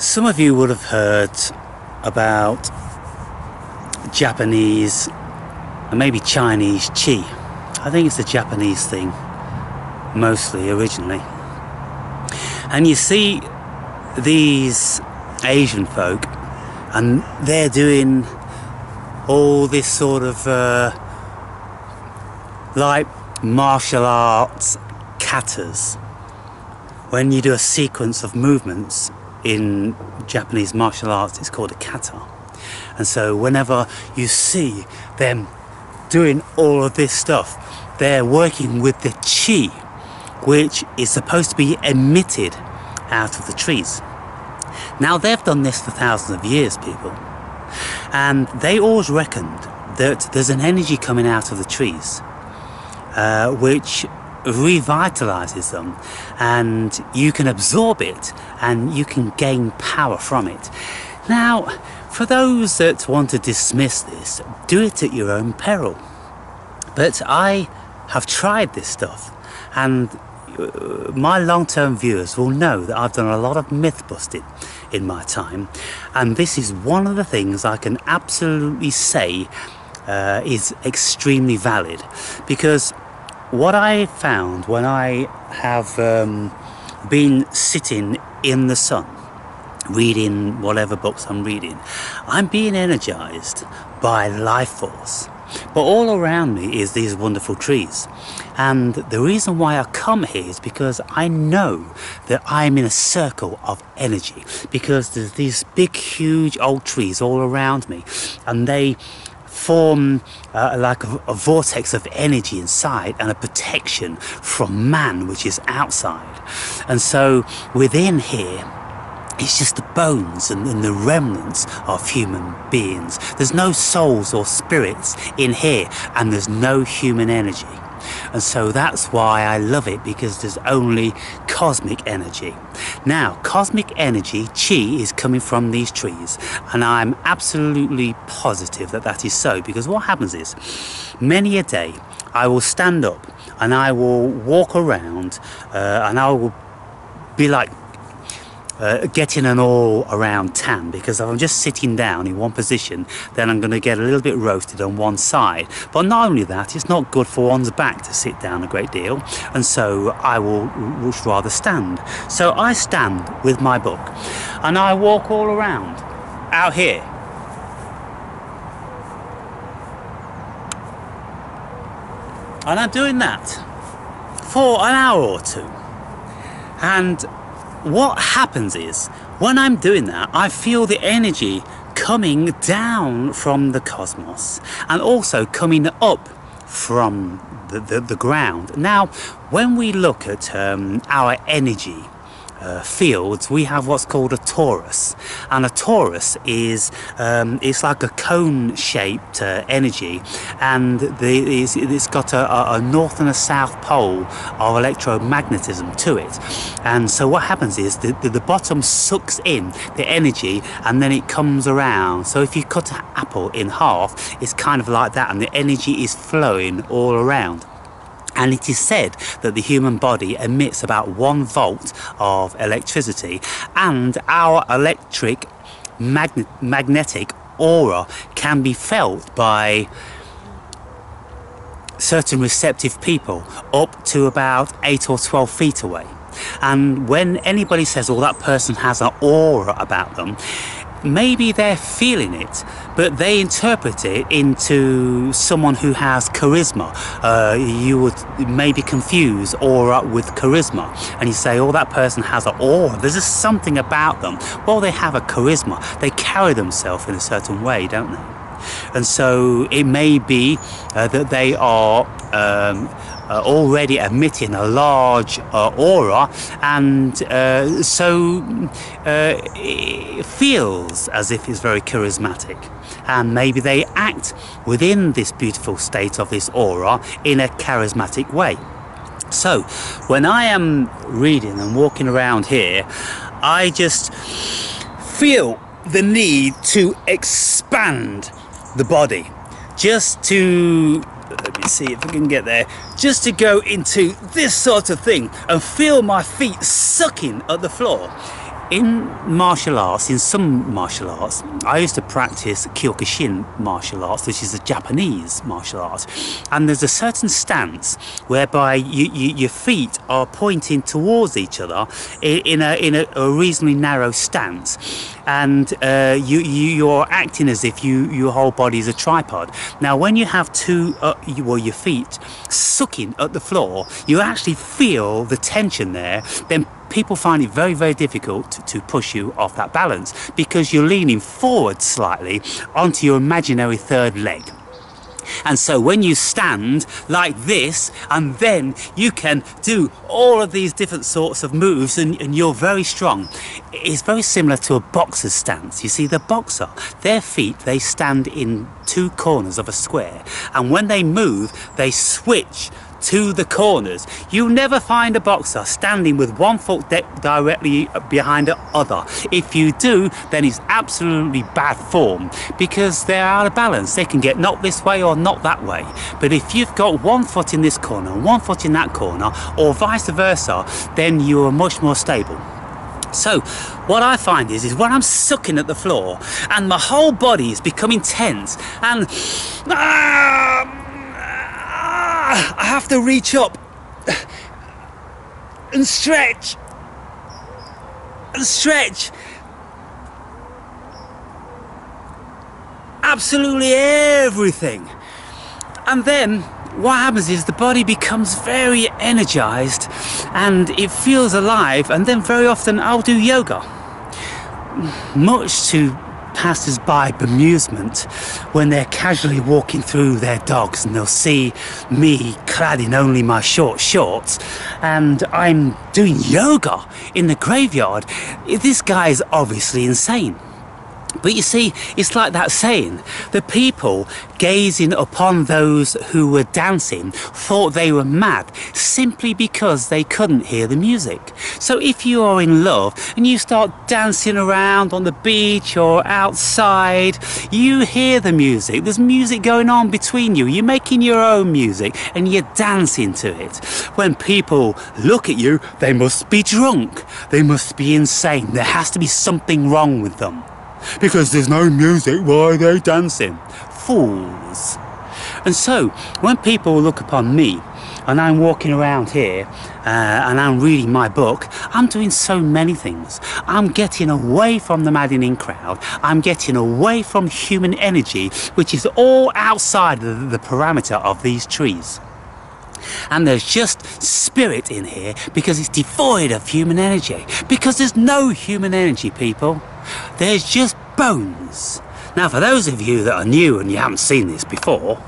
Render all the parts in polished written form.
Some of you would have heard about Japanese and maybe Chinese qi. I think it's a Japanese thing, mostly, originally. And you see these Asian folk, and they're doing all this sort of like martial arts katas. When you do a sequence of movements in Japanese martial arts, it's called a kata. And so whenever you see them doing all of this stuff, they're working with the qi, which is supposed to be emitted out of the trees. Now, they've done this for thousands of years, people, and they always reckoned that there's an energy coming out of the trees which revitalizes them, and you can absorb it and you can gain power from it. Now, for those that want to dismiss this, do it at your own peril. But I have tried this stuff, and my long-term viewers will know that I've done a lot of myth busting in my time, and this is one of the things I can absolutely say is extremely valid. Because what I found when I have been sitting in the sun reading whatever books I'm reading, I'm being energized by life force. But all around me is these wonderful trees, and the reason why I come here is because I know that I'm in a circle of energy, because there's these big huge old trees all around me, and they form like a vortex of energy inside and a protection from man, which is outside. And so within here, it's just the bones and the remnants of human beings. There's no souls or spirits in here, and there's no human energy. And so that's why I love it, because there's only cosmic energy. Now, cosmic energy, qi, is coming from these trees, and I'm absolutely positive that that is so, because what happens is, many a day I will stand up and I will walk around and I will be like getting an all around tan, because if I'm just sitting down in one position, then I'm going to get a little bit roasted on one side. But not only that, it's not good for one's back to sit down a great deal, and so I will much rather stand. So I stand with my book and I walk all around out here. And I'm doing that for an hour or two. And what happens is, when I'm doing that, I feel the energy coming down from the cosmos and also coming up from the ground. Now, when we look at our energy fields, we have what's called a torus, and a torus is it's like a cone-shaped energy, and it's got a north and a south pole of electromagnetism to it. And so what happens is the bottom sucks in the energy and then it comes around. So if you cut an apple in half, it's kind of like that, and the energy is flowing all around. And it is said that the human body emits about 1 volt of electricity, and our electric magnetic aura can be felt by certain receptive people up to about 8 or 12 feet away. And when anybody says, oh, that person has an aura about them, maybe they're feeling it, but they interpret it into someone who has charisma. You would maybe confuse aura with charisma, and you say, oh, that person has an aura, there's just something about them. Well, they have a charisma, they carry themselves in a certain way, don't they? And so it may be that they are already emitting a large aura, and so it feels as if it's very charismatic, and maybe they act within this beautiful state of this aura in a charismatic way. So when I am reading and walking around here, I just feel the need to expand the body, just to, let me see if I can get there, just to go into this sort of thing and feel my feet sucking at the floor. in martial arts, in some martial arts, I used to practice Kyokushin martial arts, which is a Japanese martial art. And there's a certain stance whereby your feet are pointing towards each other in a reasonably narrow stance. And you're acting as if your whole body is a tripod. Now, when you have your feet sucking at the floor, you actually feel the tension there. Then people find it very, very difficult to push you off that balance because you're leaning forward slightly onto your imaginary third leg. And so when you stand like this, and then you can do all of these different sorts of moves, and you're very strong. It's very similar to a boxer's stance. You see, the boxer, their feet, they stand in two corners of a square, and when they move, they switch to the corners. You never find a boxer standing with one foot directly behind the other. If you do, then it's absolutely bad form because they're out of balance. They can get knocked this way or not that way. But if you've got one foot in this corner and one foot in that corner, or vice versa, then you are much more stable. So what I find is when I'm sucking at the floor and my whole body is becoming tense and I have to reach up and stretch absolutely everything. And then what happens is the body becomes very energized and it feels alive. And then very often I'll do yoga, much to passers-by bemusement when they're casually walking through their dogs and they'll see me clad in only my short shorts and I'm doing yoga in the graveyard. This guy's obviously insane. But you see, it's like that saying, the people gazing upon those who were dancing thought they were mad simply because they couldn't hear the music. So if you are in love and you start dancing around on the beach or outside, you hear the music, there's music going on between you, you're making your own music and you're dancing to it. When people look at you, they must be drunk, they must be insane, there has to be something wrong with them. Because there's no music, why are they dancing? Fools. And so, when people look upon me, and I'm walking around here, and I'm reading my book, I'm doing so many things. I'm getting away from the maddening crowd, I'm getting away from human energy, which is all outside the parameter of these trees. And there's just spirit in here because it's devoid of human energy. Because there's no human energy, people. There's just bones. Now, for those of you that are new and you haven't seen this before,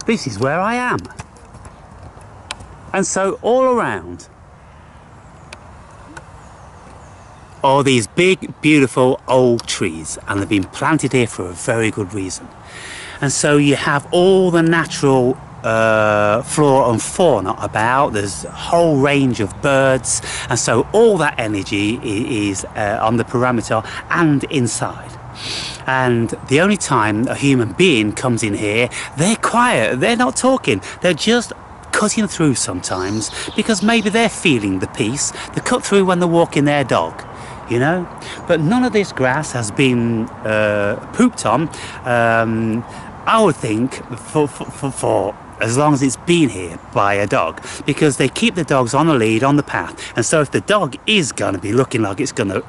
this is where I am. And so all around are these big, beautiful old trees, and they've been planted here for a very good reason. And so you have all the natural flora and fauna about, there's a whole range of birds, and so all that energy is on the perimeter and inside. And the only time a human being comes in here, they're quiet, they're not talking, they're just cutting through sometimes because maybe they're feeling the peace. They cut through when they're walking their dog, you know. But none of this grass has been pooped on, I would think, for as long as it's been here by a dog, because they keep the dogs on a lead on the path. And so if the dog is going to be looking like it's going to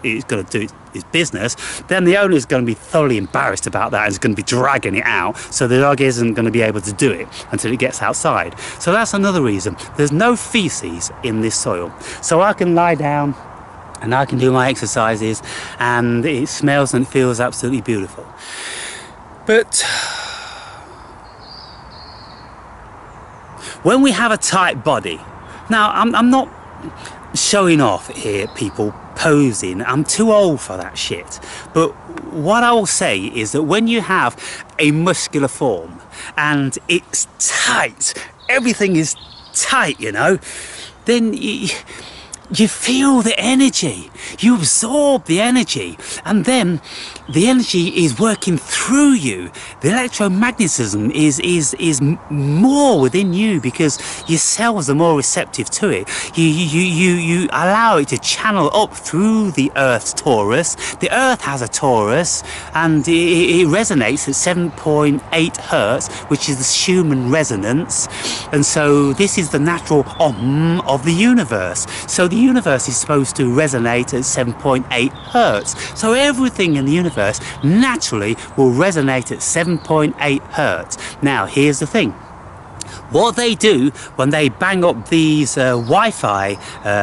do its business, then the owner is going to be thoroughly embarrassed about that and is going to be dragging it out, so the dog isn't going to be able to do it until it gets outside. So that's another reason. There's no feces in this soil, so I can lie down and I can do my exercises and it smells and feels absolutely beautiful. But when we have a tight body, now I'm not showing off here, people, posing, I'm too old for that shit, but what I will say is that when you have a muscular form and it's tight, everything is tight, you know, then you feel the energy, you absorb the energy, and then the energy is working through you. The electromagnetism is more within you because your cells are more receptive to it. You allow it to channel up through the Earth's torus. The Earth has a torus, and it resonates at 7.8 hertz, which is the Schumann resonance. And so this is the natural of the universe. So the universe is supposed to resonate at 7.8 hertz. So everything in the universe naturally will resonate at 7.8 hertz. Now here's the thing. What they do when they bang up these Wi-Fi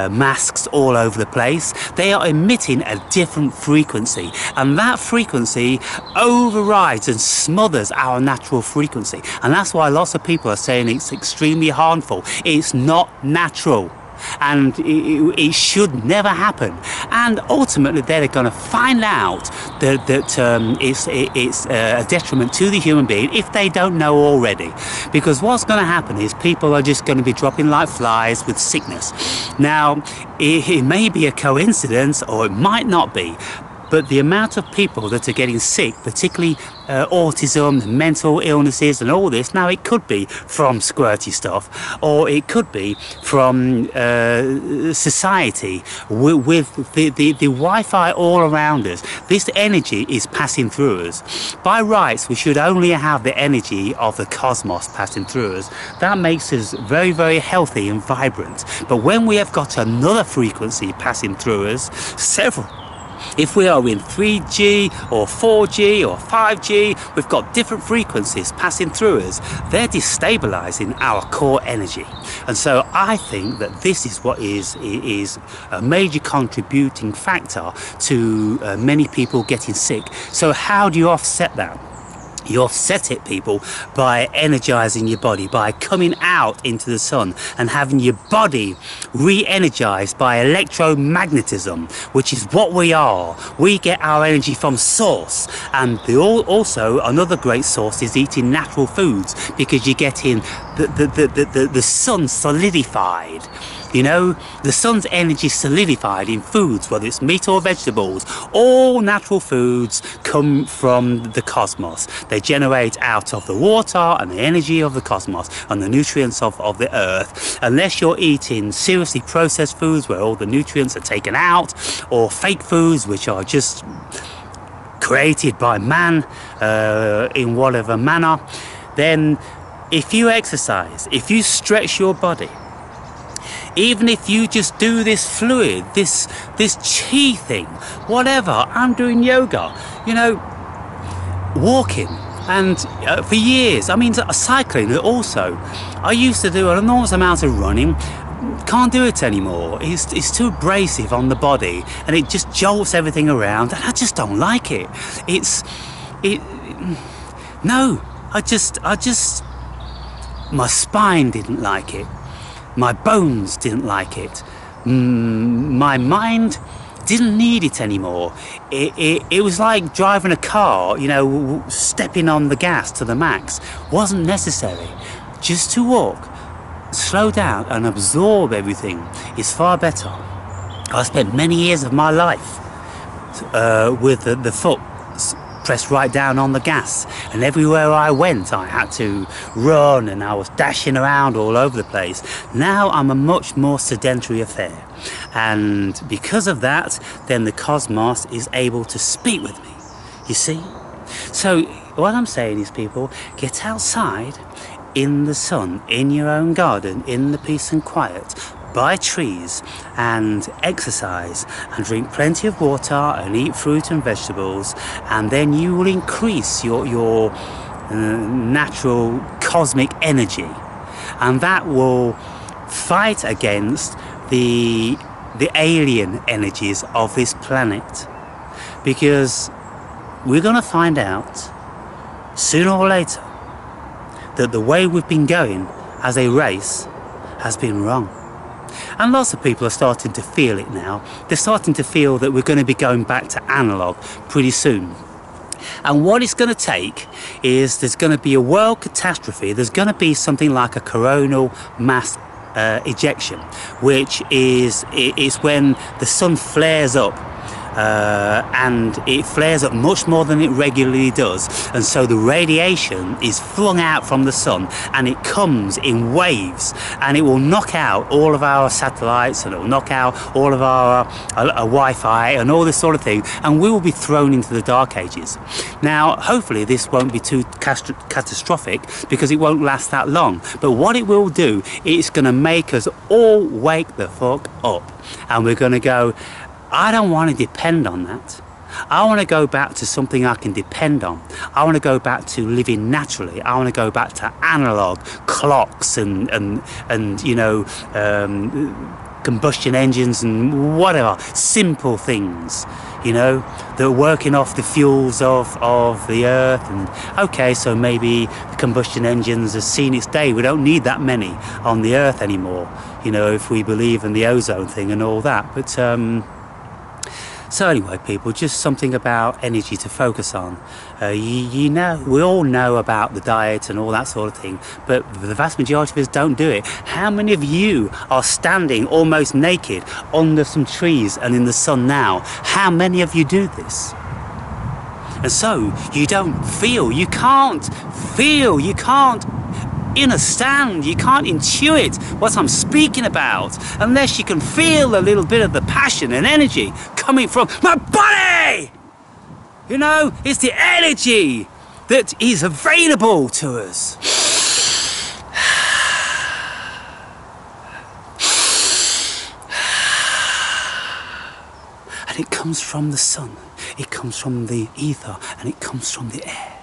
masks all over the place, they are emitting a different frequency, and that frequency overrides and smothers our natural frequency, and that's why lots of people are saying it's extremely harmful. It's not natural, and it should never happen. And ultimately they're going to find out that it's a detriment to the human being if they don't know already, because what's going to happen is people are just going to be dropping like flies with sickness. Now it may be a coincidence or it might not be, but the amount of people that are getting sick, particularly autism, mental illnesses and all this, now it could be from squirty stuff, or it could be from society with the Wi-Fi all around us. This energy is passing through us. By rights, we should only have the energy of the cosmos passing through us. That makes us very, very healthy and vibrant. But when we have got another frequency passing through us, if we are in 3G or 4G or 5G, we've got different frequencies passing through us. They're destabilizing our core energy. And so I think that this is what is a major contributing factor to many people getting sick. So how do you offset that? You offset it, people, by energizing your body, by coming out into the sun and having your body re-energized by electromagnetism, which is what we are. We get our energy from source, and also another great source is eating natural foods, because you're getting the sun solidified. You know, the sun's energy solidified in foods, whether it's meat or vegetables. All natural foods come from the cosmos. They generate out of the water and the energy of the cosmos and the nutrients of the earth. Unless you're eating seriously processed foods where all the nutrients are taken out, or fake foods which are just created by man in whatever manner, then if you exercise, if you stretch your body, even if you just do this fluid, this chi thing, whatever, I'm doing yoga, you know, walking, and for years, I mean cycling also. I used to do an enormous amount of running, can't do it anymore. It's too abrasive on the body, and it just jolts everything around, and I just don't like it. No, I just, my spine didn't like it. My bones didn't like it. My mind didn't need it anymore. It was like driving a car, you know, stepping on the gas to the max. Wasn't necessary. Just to walk, slow down and absorb everything is far better. I spent many years of my life with the foot pressed right down on the gas, and everywhere I went I had to run, and I was dashing around all over the place. Now I'm a much more sedentary affair, and because of that, then the cosmos is able to speak with me, you see. So what I'm saying is, people, get outside in the sun, in your own garden, in the peace and quiet, by trees, and exercise and drink plenty of water and eat fruit and vegetables, and then you will increase your natural cosmic energy, and that will fight against the alien energies of this planet, because we're going to find out sooner or later that the way we've been going as a race has been wrong. And lots of people are starting to feel it now. They're starting to feel that we're going to be going back to analog pretty soon. And what it's going to take is there's going to be a world catastrophe. There's going to be something like a coronal mass ejection, which is when the sun flares up and it flares up much more than it regularly does, and so the radiation is flung out from the sun and it comes in waves, and it will knock out all of our satellites, and it will knock out all of our Wi-Fi and all this sort of thing, and we will be thrown into the dark ages. Now hopefully this won't be too catastrophic because it won't last that long, but what it will do, it's going to make us all wake the fuck up, and we're going to go, I don't want to depend on that. I want to go back to something I can depend on. I want to go back to living naturally. I want to go back to analog clocks and you know, combustion engines and whatever, simple things, you know, that are working off the fuels of the earth. And okay, so maybe the combustion engines have seen its day. We don't need that many on the earth anymore, you know, if we believe in the ozone thing and all that. But so anyway, people, just something about energy to focus on. You know, we all know about the diet and all that sort of thing, but the vast majority of us don't do it. How many of you are standing almost naked under some trees and in the sun now? How many of you do this? And so you don't feel, you can't feel, you can't understand, you can't intuit what I'm speaking about unless you can feel a little bit of the passion and energy coming from my body. You know, it's the energy that is available to us. And it comes from the sun, it comes from the ether, and it comes from the air.